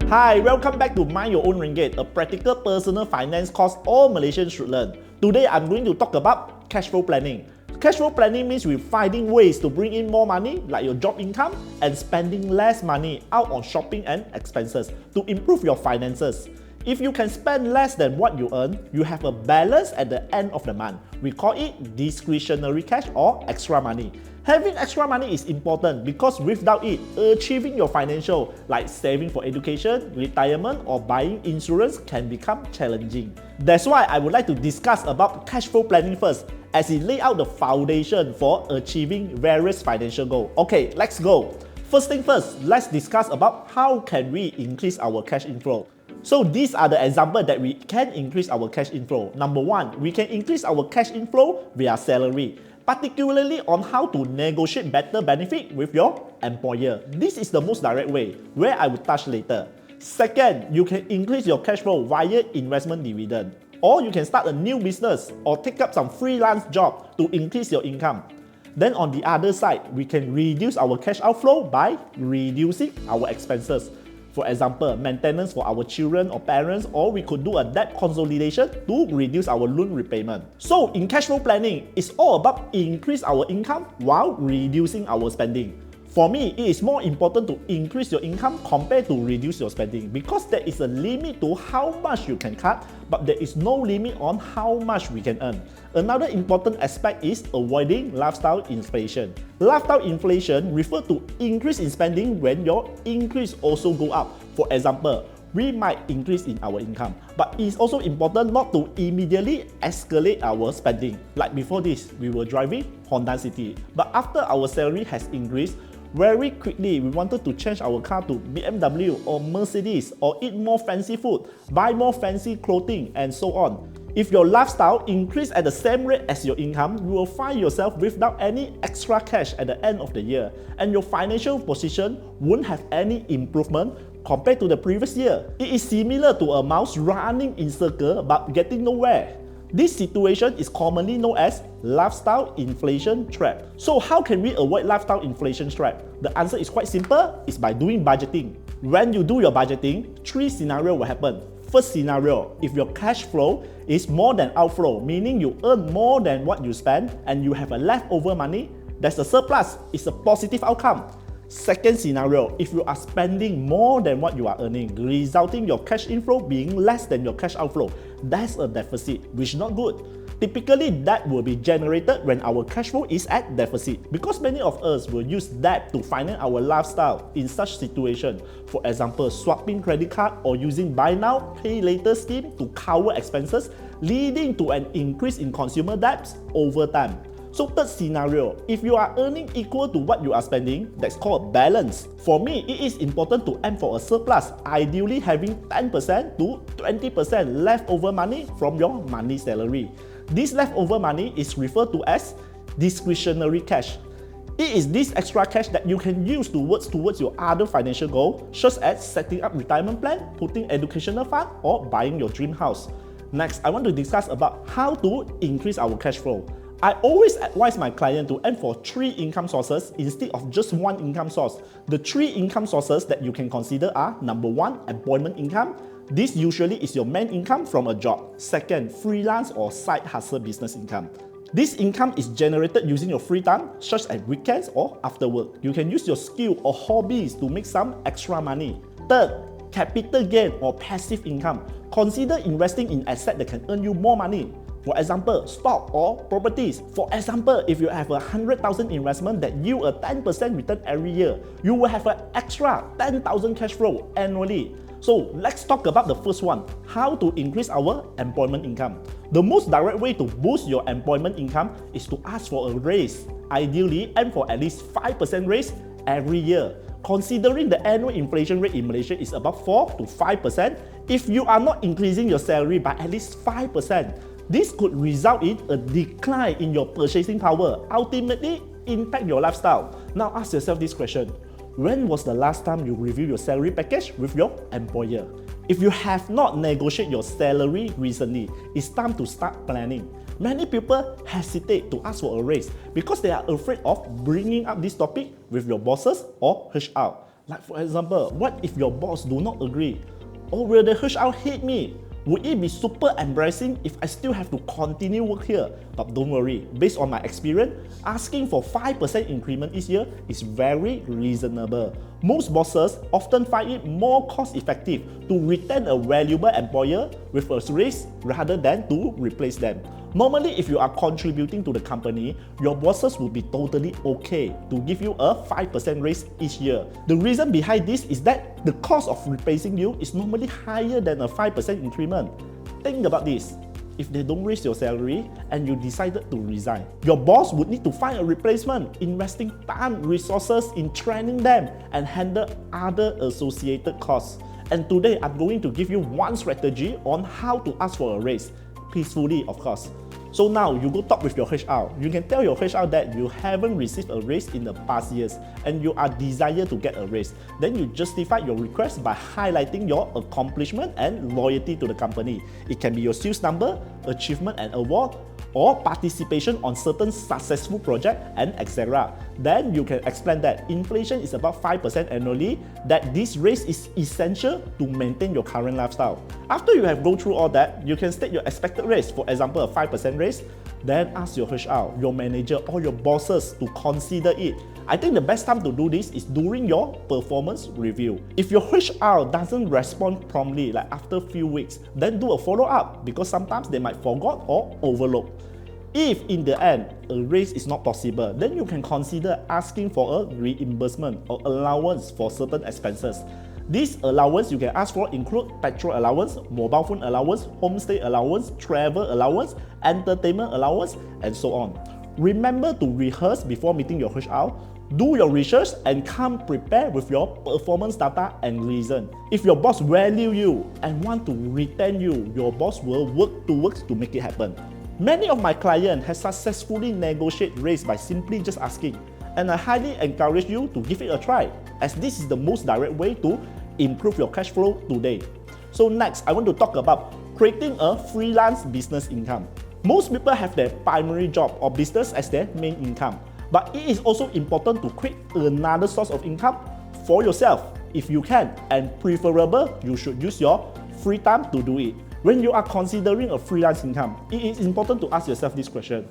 Hi, welcome back to Mind Your Own Ringgit, a practical personal finance course all Malaysians should learn. Today, I'm going to talk about cash flow planning. Cash flow planning means we're finding ways to bring in more money, like your job income, and spending less money out on shopping and expenses to improve your finances. If you can spend less than what you earn, you have a balance at the end of the month. We call it discretionary cash or extra money. Having extra money is important because without it, achieving your financial, like saving for education, retirement, or buying insurance can become challenging. That's why I would like to discuss about cash flow planning first, as it lays out the foundation for achieving various financial goals. Okay, let's go. First thing first, let's discuss about how can we increase our cash inflow. So these are the examples that we can increase our cash inflow. Number one, we can increase our cash inflow via salary, particularly on how to negotiate better benefit with your employer. This is the most direct way, where I will touch later. Second, you can increase your cash flow via investment dividend, or you can start a new business or take up some freelance job to increase your income. Then on the other side, we can reduce our cash outflow by reducing our expenses. For example, maintenance for our children or parents, or we could do a debt consolidation to reduce our loan repayment. So in cash flow planning, it's all about increase our income while reducing our spending. For me, it is more important to increase your income compared to reduce your spending, because there is a limit to how much you can cut, but there is no limit on how much we can earn. Another important aspect is avoiding lifestyle inflation. Lifestyle inflation refers to increase in spending when your increase also go up. For example, we might increase in our income, but it's also important not to immediately escalate our spending. Like before this, we were driving Honda City, but after our salary has increased, very quickly we wanted to change our car to BMW or Mercedes, or eat more fancy food, buy more fancy clothing, and so on. If your lifestyle increase at the same rate as your income, you will find yourself without any extra cash at the end of the year, and your financial position won't have any improvement compared to the previous year. It is similar to a mouse running in circle but getting nowhere. This situation is commonly known as lifestyle inflation trap. So how can we avoid lifestyle inflation trap? The answer is quite simple, it's by doing budgeting. When you do your budgeting, three scenarios will happen. First scenario, if your cash flow is more than outflow, meaning you earn more than what you spend and you have a leftover money, that's a surplus, it's a positive outcome. Second scenario, if you are spending more than what you are earning, resulting your cash inflow being less than your cash outflow, that's a deficit, which is not good. Typically, that will be generated when our cash flow is at deficit, because many of us will use debt to finance our lifestyle in such situation. For example, swapping credit card or using buy now, pay later scheme to cover expenses, leading to an increase in consumer debts over time. So third scenario, if you are earning equal to what you are spending, that's called balance. For me, it is important to aim for a surplus, ideally having 10% to 20% leftover money from your monthly salary. This leftover money is referred to as discretionary cash. It is this extra cash that you can use towards your other financial goals, such as setting up retirement plan, putting educational fund, or buying your dream house. Next, I want to discuss about how to increase our cash flow. I always advise my client to aim for 3 income sources instead of just 1 income source. The 3 income sources that you can consider are: number 1, employment income. This usually is your main income from a job. Second, freelance or side hustle business income. This income is generated using your free time, such as weekends or after work. You can use your skill or hobbies to make some extra money. Third, capital gain or passive income. Consider investing in assets that can earn you more money. For example, stock or properties. For example, if you have a 100,000 investment that yield a 10% return every year, you will have an extra 10,000 cash flow annually. So let's talk about the first one, how to increase our employment income. The most direct way to boost your employment income is to ask for a raise. Ideally, aim for at least 5% raise every year. Considering the annual inflation rate in Malaysia is about 4 to 5%, if you are not increasing your salary by at least 5%, this could result in a decline in your purchasing power, ultimately impact your lifestyle. Now ask yourself this question: when was the last time you reviewed your salary package with your employer? If you have not negotiated your salary recently, it's time to start planning. Many people hesitate to ask for a raise because they are afraid of bringing up this topic with your bosses or HR. Like for example, what if your boss do not agree? Or will the HR hate me? Would it be super embarrassing if I still have to continue work here? But don't worry, based on my experience, asking for 5% increment each year is very reasonable. Most bosses often find it more cost effective to retain a valuable employer with a raise rather than to replace them. Normally, if you are contributing to the company, your bosses will be totally okay to give you a 5% raise each year. The reason behind this is that the cost of replacing you is normally higher than a 5% increment. Think about this. If they don't raise your salary and you decided to resign, your boss would need to find a replacement, investing time, resources in training them and handle other associated costs. And today, I'm going to give you one strategy on how to ask for a raise. Peacefully, of course. So now you go talk with your HR. You can tell your HR that you haven't received a raise in the past years and you are desire to get a raise. Then you justify your request by highlighting your accomplishment and loyalty to the company. It can be your sales number, achievement and award, or participation on certain successful projects and etc. Then you can explain that inflation is about 5% annually, that this raise is essential to maintain your current lifestyle. After you have gone through all that, you can state your expected raise, for example a 5% raise, then ask your HR, your manager or your bosses to consider it. I think the best time to do this is during your performance review. If your HR doesn't respond promptly, like after a few weeks, then do a follow-up because sometimes they might forget or overlook. If in the end a raise is not possible, then you can consider asking for a reimbursement or allowance for certain expenses. This allowance you can ask for include petrol allowance, mobile phone allowance, homestay allowance, travel allowance, entertainment allowance, and so on. Remember to rehearse before meeting your HR. Do your research and come prepared with your performance data and reason. If your boss value you and want to retain you, your boss will work towards to make it happen. Many of my clients have successfully negotiated raise by simply just asking, and I highly encourage you to give it a try, as this is the most direct way to improve your cash flow today. So next, I want to talk about creating a freelance business income. Most people have their primary job or business as their main income, but it is also important to create another source of income for yourself if you can, and preferable, you should use your free time to do it. When you are considering a freelance income, it is important to ask yourself this question.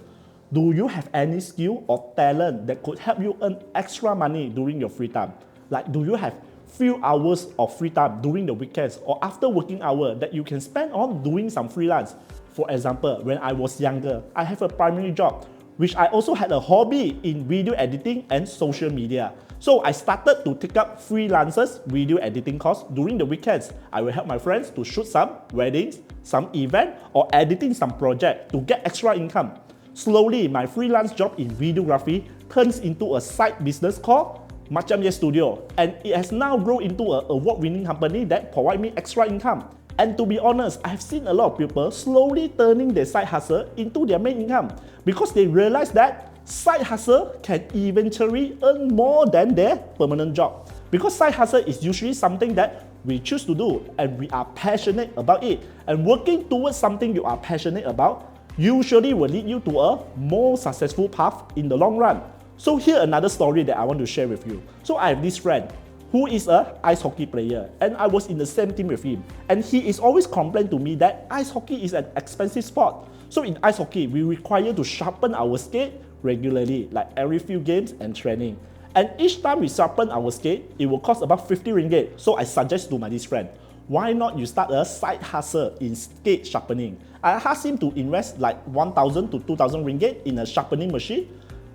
Do you have any skill or talent that could help you earn extra money during your free time? Like, do you have few hours of free time during the weekends or after working hour that you can spend on doing some freelance? For example, when I was younger, I have a primary job, which I also had a hobby in video editing and social media. So I started to take up freelancers video editing course during the weekends. I will help my friends to shoot some weddings, some event, or editing some project to get extra income. Slowly, my freelance job in videography turns into a side business called Macam Ye Studio, and it has now grown into an award-winning company that provides me extra income. And to be honest, I have seen a lot of people slowly turning their side hustle into their main income because they realize that side hustle can eventually earn more than their permanent job. Because side hustle is usually something that we choose to do and we are passionate about it. And working towards something you are passionate about usually will lead you to a more successful path in the long run. So here another story that I want to share with you. So I have this friend who is an ice hockey player, and I was in the same team with him. And he is always complaining to me that ice hockey is an expensive sport. So in ice hockey, we require to sharpen our skate regularly, like every few games and training. And each time we sharpen our skate, it will cost about 50 ringgit. So I suggest to this friend, why not you start a side hustle in skate sharpening? I asked him to invest like 1,000 to 2,000 ringgit in a sharpening machine.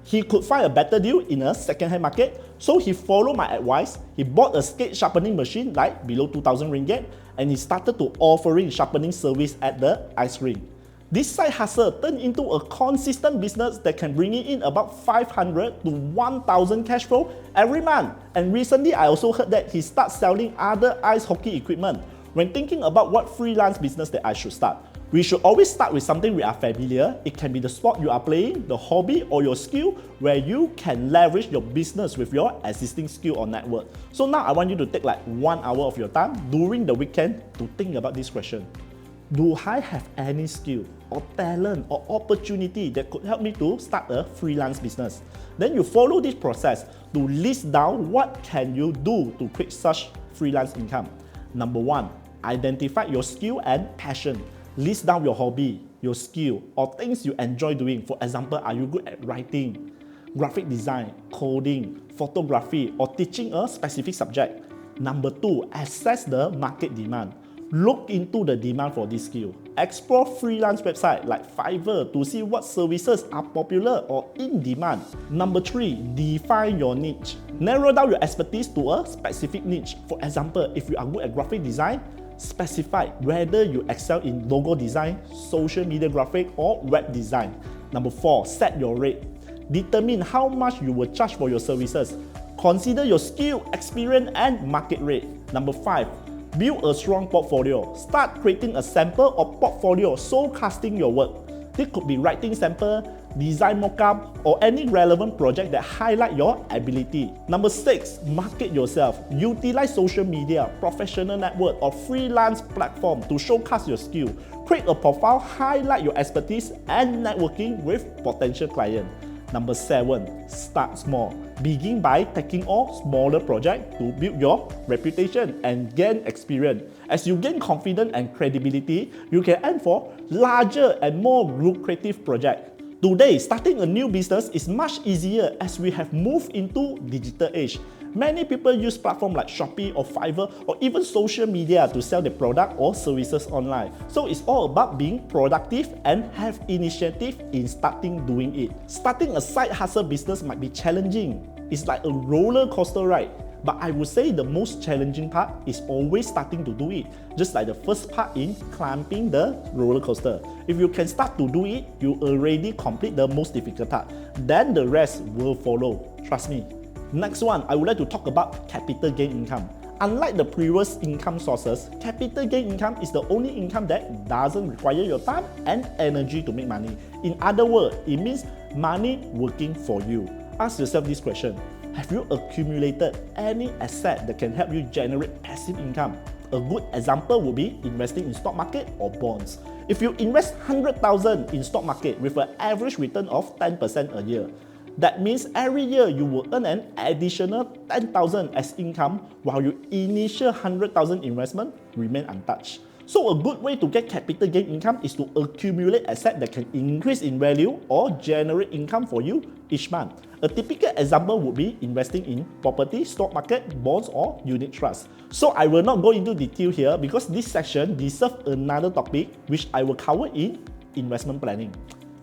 He could find a better deal in a second-hand market, so he followed my advice. He bought a skate sharpening machine like below 2,000 ringgit, and he started to offering sharpening service at the ice rink. This side hustle turned into a consistent business that can bring in about 500 to 1,000 cash flow every month. And recently, I also heard that he starts selling other ice hockey equipment. When thinking about what freelance business that I should start, we should always start with something we are familiar. It can be the sport you are playing, the hobby, or your skill where you can leverage your business with your existing skill or network. So now I want you to take like 1 hour of your time during the weekend to think about this question. Do I have any skill or talent or opportunity that could help me to start a freelance business. Then you follow this process to list down what can you do to create such freelance income. Number 1, identify your skill and passion. List down your hobby, your skill, or things you enjoy doing. For example, are you good at writing, graphic design, coding, photography, or teaching a specific subject? Number 2, assess the market demand. Look into the demand for this skill. Explore freelance websites like Fiverr to see what services are popular or in demand. Number 3, define your niche. Narrow down your expertise to a specific niche. For example, if you are good at graphic design, specify whether you excel in logo design, social media graphic, or web design. Number 4, set your rate. Determine how much you will charge for your services. Consider your skill, experience, and market rate. Number 5, build a strong portfolio. Start creating a sample or portfolio showcasing your work. This could be writing sample, design mockup, or any relevant project that highlight your ability. Number 6, market yourself. Utilize social media, professional network, or freelance platform to showcase your skill. Create a profile, highlight your expertise, and networking with potential clients. Number 7, start small. Begin by taking on smaller projects to build your reputation and gain experience. As you gain confidence and credibility, you can aim for larger and more lucrative projects. Today, starting a new business is much easier as we have moved into digital age. Many people use platforms like Shopee or Fiverr or even social media to sell their product or services online. So it's all about being productive and have initiative in starting doing it. Starting a side hustle business might be challenging. It's like a roller coaster ride. But I would say the most challenging part is always starting to do it, just like the first part in climbing the roller coaster. If you can start to do it, you already complete the most difficult part. Then the rest will follow. Trust me. Next one, I would like to talk about capital gain income. Unlike the previous income sources, capital gain income is the only income that doesn't require your time and energy to make money. In other words, it means money working for you. Ask yourself this question. Have you accumulated any asset that can help you generate passive income? A good example would be investing in stock market or bonds. If you invest 100,000 in stock market with an average return of 10% a year, that means every year you will earn an additional 10,000 as income while your initial 100,000 investment remain untouched. So a good way to get capital gain income is to accumulate assets that can increase in value or generate income for you each month. A typical example would be investing in property, stock market, bonds, or unit trusts. So I will not go into detail here because this section deserves another topic which I will cover in investment planning.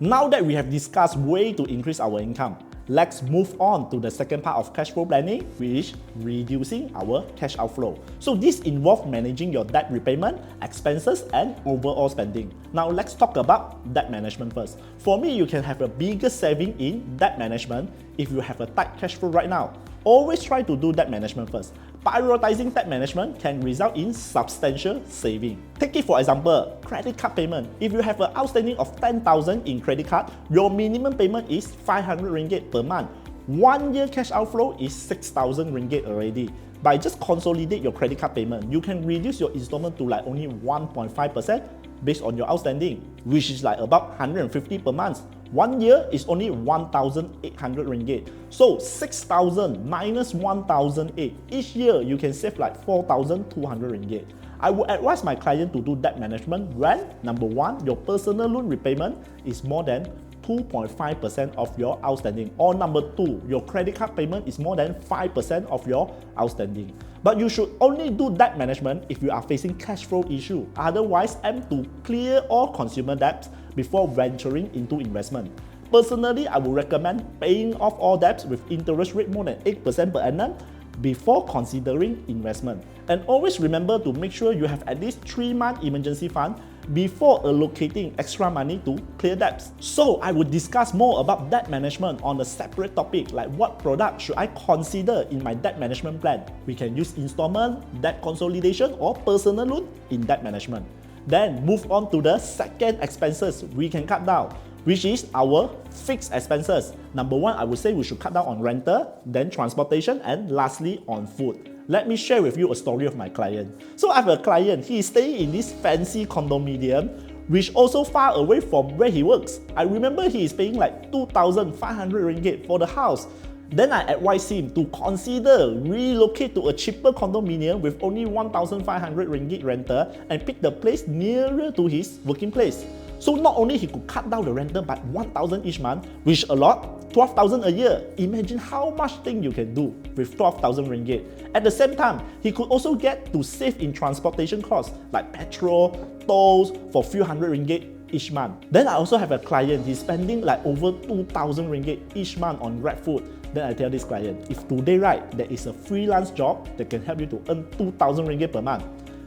Now that we have discussed ways to increase our income, let's move on to the second part of cash flow planning, which is reducing our cash outflow. So this involves managing your debt repayment, expenses, and overall spending. Now let's talk about debt management first. For me, you can have a bigger saving in debt management if you have a tight cash flow right now. Always try to do debt management first. Prioritizing debt management can result in substantial saving. Take it for example, credit card payment. If you have an outstanding of 10,000 in credit card, your minimum payment is 500 ringgit per month. 1 year cash outflow is 6,000 ringgit already. By just consolidate your credit card payment, you can reduce your installment to like only 1.5% based on your outstanding, which is like about 150 per month. 1 year is only 1,800 ringgit. So 6,000 minus 1,008. Each year you can save like 4,200 ringgit. I would advise my client to do debt management when, number 1, your personal loan repayment is more than 2.5% of your outstanding, or number 2, your credit card payment is more than 5% of your outstanding. But you should only do debt management if you are facing cash flow issue. Otherwise, aim to clear all consumer debts before venturing into investment. Personally, I would recommend paying off all debts with interest rate more than 8% per annum before considering investment. And always remember to make sure you have at least 3-month emergency fund before allocating extra money to clear debts. So I would discuss more about debt management on a separate topic, like what product should I consider in my debt management plan. We can use installment, debt consolidation, or personal loan in debt management. Then move on to the second expenses we can cut down, which is our fixed expenses. Number 1, I would say we should cut down on rental, then transportation, and lastly on food. Let me share with you a story of my client. So I have a client, he is staying in this fancy condominium which also far away from where he works. I remember he is paying like 2,500 ringgit for the house. Then I advise him to consider relocate to a cheaper condominium with only 1,500 ringgit rental and pick the place nearer to his working place. So not only he could cut down the rental by 1,000 each month, which a lot, 12,000 a year. Imagine how much thing you can do with 12,000 ringgit. At the same time, he could also get to save in transportation costs like petrol, tolls for few hundred ringgit each month. Then I also have a client, he's spending like over 2,000 ringgit each month on Grab food. Then I tell this client, if today right, there is a freelance job that can help you to earn 2,000 ringgit per month.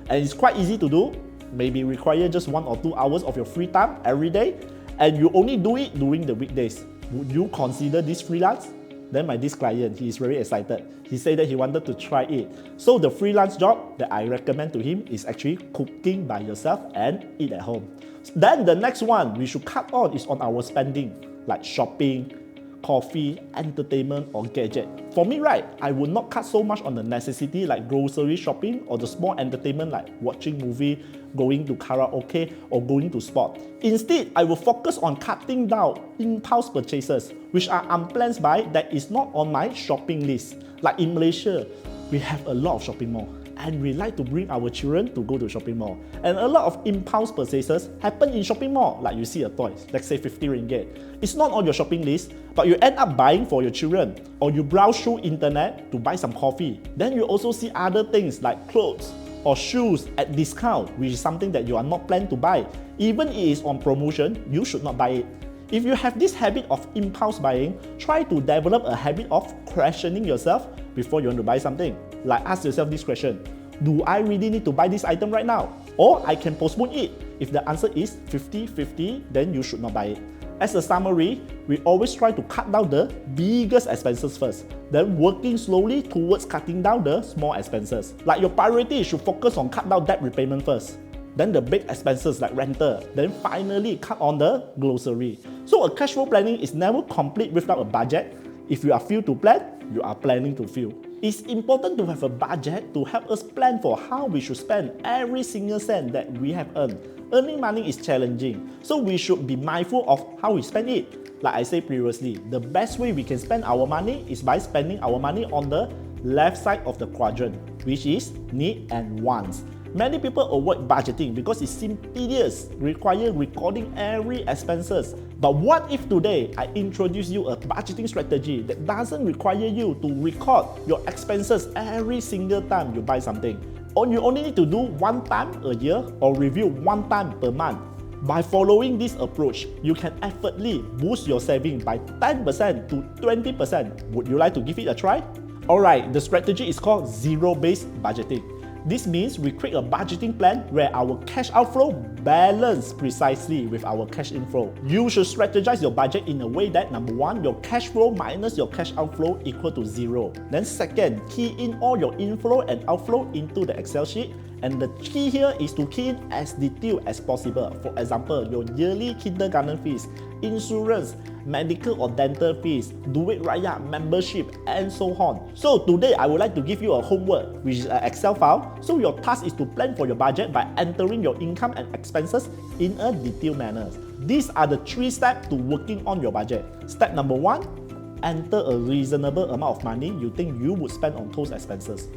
And it's quite easy to do, maybe require just 1 or 2 hours of your free time every day, and you only do it during the weekdays. Would you consider this freelance? Then this client, he is very excited. He said that he wanted to try it. So the freelance job that I recommend to him is actually cooking by yourself and eat at home. Then the next one we should cut on is on our spending, like shopping, coffee, entertainment or gadget. For me, right, I would not cut so much on the necessity like grocery shopping or the small entertainment like watching movie, going to karaoke or going to sport. Instead, I will focus on cutting down impulse purchases, which are unplanned buy that is not on my shopping list. Like in Malaysia, we have a lot of shopping malls, and we like to bring our children to go to shopping mall. And a lot of impulse purchases happen in shopping mall, like you see a toy, let's say 50 ringgit. It's not on your shopping list, but you end up buying for your children, or you browse through internet to buy some coffee. Then you also see other things like clothes or shoes at discount, which is something that you are not planned to buy. Even if it is on promotion, you should not buy it. If you have this habit of impulse buying, try to develop a habit of questioning yourself before you want to buy something. Like ask yourself this question, do I really need to buy this item right now? Or I can postpone it. If the answer is 50-50, then you should not buy it. As a summary, we always try to cut down the biggest expenses first, then working slowly towards cutting down the small expenses. Like your priority should focus on cut down debt repayment first, then the big expenses like rental, then finally cut on the grocery. So a cash flow planning is never complete without a budget. If you are fail to plan, you are planning to fail. It's important to have a budget to help us plan for how we should spend every single cent that we have earned. Earning money is challenging, so we should be mindful of how we spend it. Like I said previously, the best way we can spend our money is by spending our money on the left side of the quadrant, which is need and wants. Many people avoid budgeting because it seems tedious, require recording every expenses. But what if today I introduce you a budgeting strategy that doesn't require you to record your expenses every single time you buy something? Or you only need to do 1 time a year or review 1 time per month. By following this approach, you can effortlessly boost your saving by 10% to 20%. Would you like to give it a try? Alright, the strategy is called zero-based budgeting. This means we create a budgeting plan where our cash outflow balance precisely with our cash inflow. You should strategize your budget in a way that number 1, your cash flow minus your cash outflow equal to 0. Then second, key in all your inflow and outflow into the Excel sheet. And the key here is to key in as detailed as possible. For example, your yearly kindergarten fees, insurance, medical or dental fees, duit raya, membership, and so on. So today I would like to give you a homework, which is an Excel file. So your task is to plan for your budget by entering your income and expenses in a detailed manner. These are the 3 steps to working on your budget. Step number 1, enter a reasonable amount of money you think you would spend on those expenses.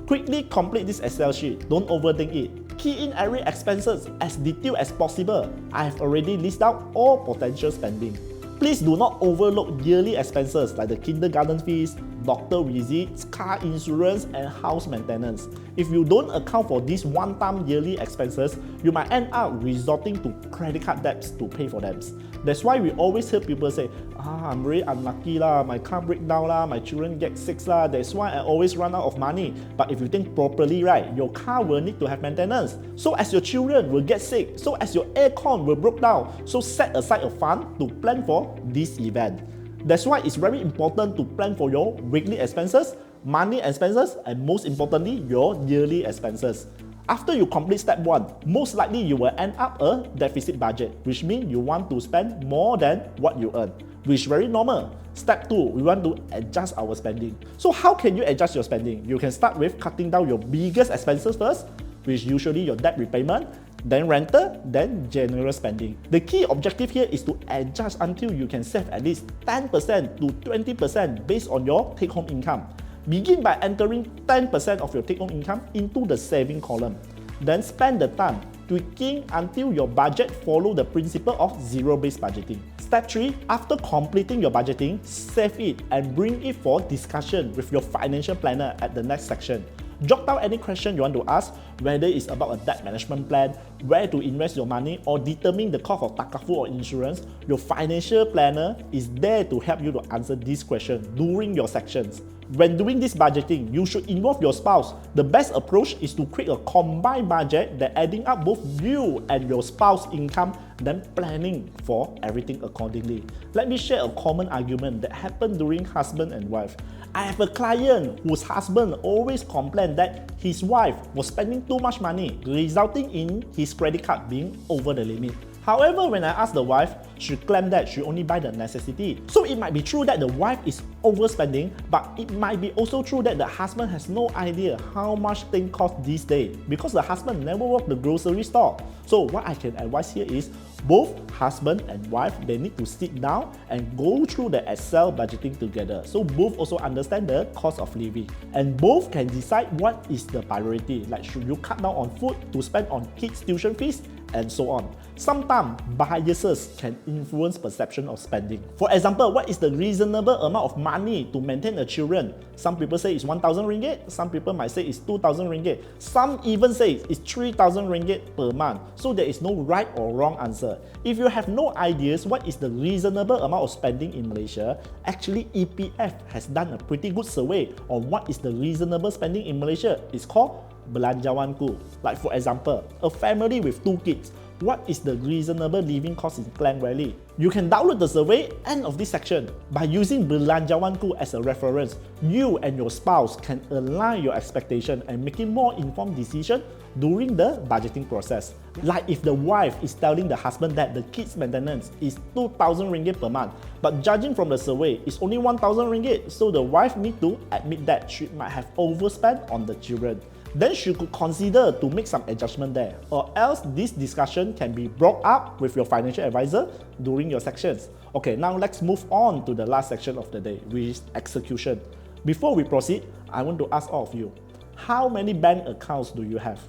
Quickly complete this Excel sheet, don't overthink it. Key in every expenses as detailed as possible. I have already listed out all potential spending. Please do not overlook yearly expenses like the kindergarten fees, doctor visits, car insurance, and house maintenance. If you don't account for these one-time yearly expenses, you might end up resorting to credit card debts to pay for them. That's why we always hear people say, I'm really unlucky lah, my car break down lah, my children get sick lah, that's why I always run out of money. But if you think properly, right, your car will need to have maintenance. So as your children will get sick, so as your aircon will break down, so set aside a fund to plan for this event. That's why it's very important to plan for your weekly expenses, monthly expenses, and most importantly, your yearly expenses. After you complete step 1, most likely you will end up a deficit budget, which means you want to spend more than what you earn, which is very normal. Step 2, we want to adjust our spending. So how can you adjust your spending? You can start with cutting down your biggest expenses first, which is usually your debt repayment. then rental, then general spending. The key objective here is to adjust until you can save at least 10% to 20% based on your take-home income. Begin by entering 10% of your take-home income into the saving column. Then spend the time tweaking until your budget follow the principle of zero-based budgeting. Step 3, after completing your budgeting, save it and bring it for discussion with your financial planner at the next section. Jot down any question you want to ask, whether it's about a debt management plan, where to invest your money, or determine the cost of takafu or insurance. Your financial planner is there to help you to answer these questions during your sections. When doing this budgeting, you should involve your spouse. The best approach is to create a combined budget that adding up both you and your spouse's income, then planning for everything accordingly. Let me share a common argument that happened during husband and wife. I have a client whose husband always complained that his wife was spending too much money, resulting in his credit card being over the limit. However, when I asked the wife, she claimed that she only buy the necessity. So it might be true that the wife is overspending, but it might be also true that the husband has no idea how much things cost these days because the husband never walked the grocery store. So what I can advise here is both husband and wife, they need to sit down and go through the Excel budgeting together. So both also understand the cost of living and both can decide what is the priority. Like should you cut down on food to spend on kids' tuition fees and so on. Sometimes biases can influence perception of spending. For example, what is the reasonable amount of money to maintain a children? Some people say it's 1,000 ringgit, some people might say it's 2,000 ringgit, some even say it's 3,000 ringgit per month. So there is no right or wrong answer. If you have no ideas what is the reasonable amount of spending in Malaysia, actually EPF has done a pretty good survey on what is the reasonable spending in Malaysia. It's called Belanjawanku. Like for example, a family with 2 kids, what is the reasonable living cost in Klang Valley? You can download the survey end of this section. By using Belanjawanku as a reference, you and your spouse can align your expectation and making more informed decision during the budgeting process. Like if the wife is telling the husband that the kids' maintenance is 2,000 ringgit per month, but judging from the survey, it's only 1,000 ringgit, so the wife need to admit that she might have overspent on the children. Then she could consider to make some adjustment there, or else this discussion can be brought up with your financial advisor during your sections. Okay, now let's move on to the last section of the day, which is execution. Before we proceed, I want to ask all of you, how many bank accounts do you have?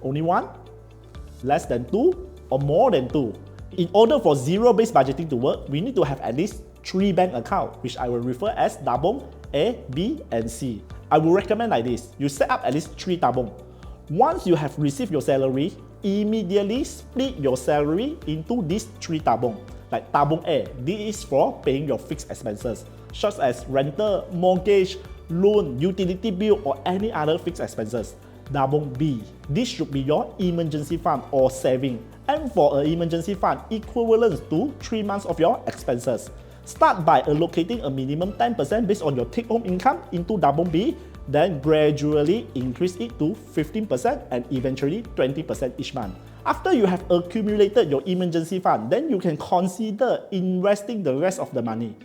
Only one? Less than 2? Or more than 2? In order for zero-based budgeting to work, we need to have at least 3 bank accounts, which I will refer as tabung A, B, and C. I will recommend like this. You set up at least 3 tabung. Once you have received your salary, immediately split your salary into these 3 tabung. Like tabung A, this is for paying your fixed expenses, such as rental, mortgage, loan, utility bill, or any other fixed expenses. Tabung B, this should be your emergency fund or saving. And for an emergency fund, equivalent to 3 months of your expenses. Start by allocating a minimum 10% based on your take-home income into tabung B, then gradually increase it to 15% and eventually 20% each month. After you have accumulated your emergency fund, then you can consider investing the rest of the money.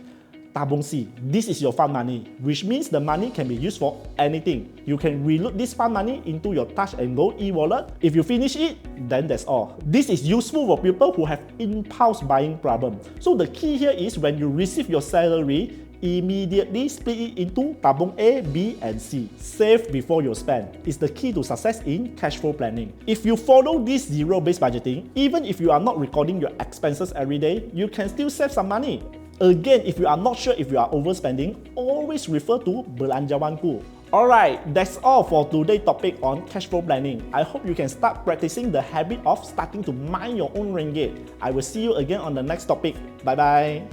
Tabung C, this is your fund money, which means the money can be used for anything. You can reload this fund money into your Touch and Go e-wallet. If you finish it, then that's all. This is useful for people who have impulse buying problem. So the key here is when you receive your salary, immediately split it into tabung A, B, and C. Save before you spend is the key to success in cash flow planning. If you follow this zero-based budgeting, even if you are not recording your expenses every day, you can still save some money. Again, if you are not sure if you are overspending, always refer to Belanjawanku. Alright, that's all for today's topic on cash flow planning. I hope you can start practicing the habit of starting to mind your own ringgit. I will see you again on the next topic. Bye bye.